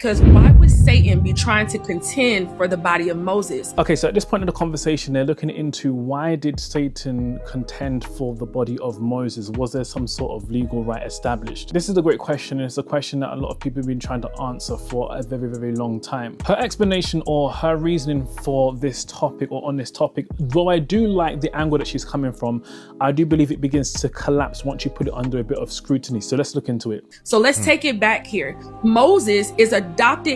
Because why would Satan be trying to contend for the body of Moses? Okay, so at this point in the conversation, they're looking into why did Satan contend for the body of Moses? Was there some sort of legal right established? This is a great question, and it's a question that a lot of people have been trying to answer for a very, very long time. Her explanation or her reasoning for this topic or on this topic, though I do like the angle that she's coming from, I do believe it begins to collapse once you put it under a bit of scrutiny. So let's look into it. So let's take it back here. Moses is adopted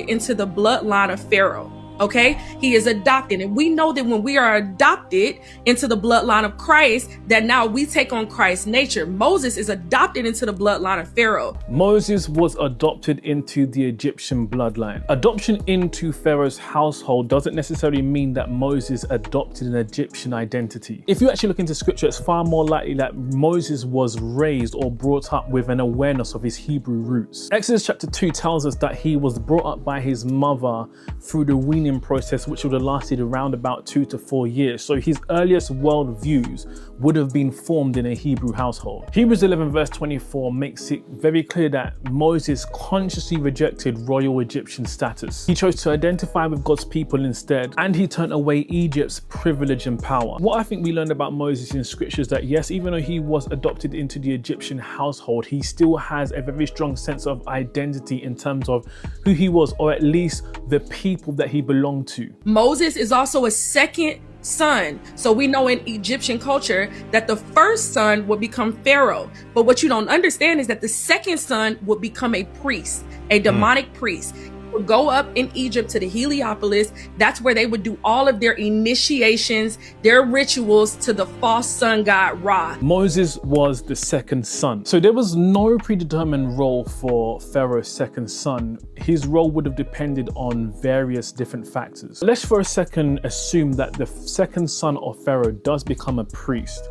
into the bloodline of Pharaoh. Okay, he is adopted, and we know that when we are adopted into the bloodline of Christ, that now we take on Christ's nature. Moses is adopted into the bloodline of Pharaoh. Moses was adopted into the Egyptian bloodline. Adoption into Pharaoh's household doesn't necessarily mean that Moses adopted an Egyptian identity. If you actually look into scripture, it's far more likely that Moses was raised or brought up with an awareness of his Hebrew roots. Exodus chapter 2 tells us that he was brought up by his mother through the weaning process, which would have lasted around about 2 to 4 years. So his earliest world views would have been formed in a Hebrew household. Hebrews 11 verse 24 makes it very clear that Moses consciously rejected royal Egyptian status. He chose to identify with God's people instead, and he turned away Egypt's privilege and power. What I think we learned about Moses in scripture is that yes, even though he was adopted into the Egyptian household, he still has a very strong sense of identity in terms of who he was, or at least the people that he belonged to. Moses is also a second son. So we know in Egyptian culture that the first son would become Pharaoh. But what you don't understand is that the second son would become a priest, a demonic priest. Would go up in Egypt to the Heliopolis. That's where they would do all of their initiations, their rituals to the false sun god Ra. Moses was the second son. So there was no predetermined role for Pharaoh's second son. His role would have depended on various different factors. Let's for a second assume that the second son of Pharaoh does become a priest.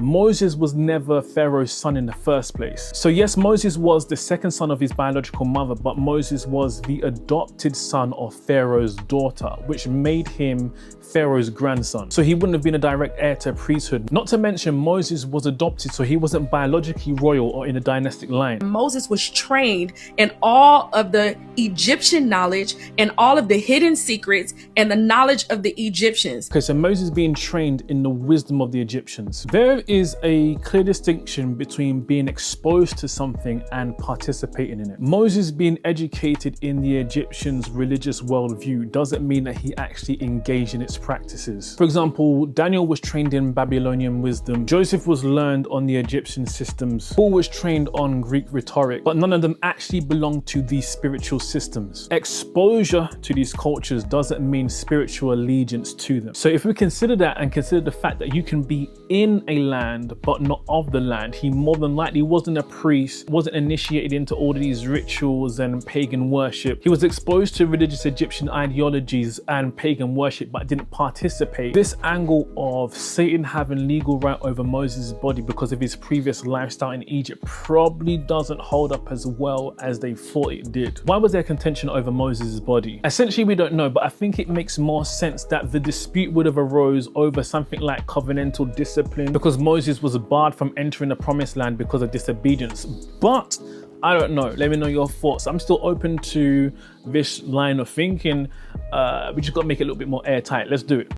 Moses was never Pharaoh's son in the first place. So yes, Moses was the second son of his biological mother, but Moses was the adopted son of Pharaoh's daughter, which made him Pharaoh's grandson. So he wouldn't have been a direct heir to priesthood. Not to mention Moses was adopted, so he wasn't biologically royal or in a dynastic line. Moses was trained in all of the Egyptian knowledge and all of the hidden secrets and the knowledge of the Egyptians. Okay, so Moses being trained in the wisdom of the Egyptians. There is a clear distinction between being exposed to something and participating in it. Moses being educated in the Egyptians' religious worldview doesn't mean that he actually engaged in its practices. For example, Daniel was trained in Babylonian wisdom, Joseph was learned on the Egyptian systems, Paul was trained on Greek rhetoric, but none of them actually belonged to these spiritual systems. Exposure to these cultures doesn't mean spiritual allegiance to them. So if we consider that and consider the fact that you can be in a land but not of the land, he more than likely wasn't a priest, wasn't initiated into all of these rituals and pagan worship. He was exposed to religious Egyptian ideologies and pagan worship but didn't participate. This angle of Satan having legal right over Moses' body because of his previous lifestyle in Egypt probably doesn't hold up as well as they thought it did. Why was there contention over Moses' body? Essentially, we don't know, but I think it makes more sense that the dispute would have arose over something like covenantal discipline, because Moses was barred from entering the promised land because of disobedience. But I don't know. Let me know your thoughts. I'm still open to this line of thinking. We just got to make it a little bit more airtight. Let's do it.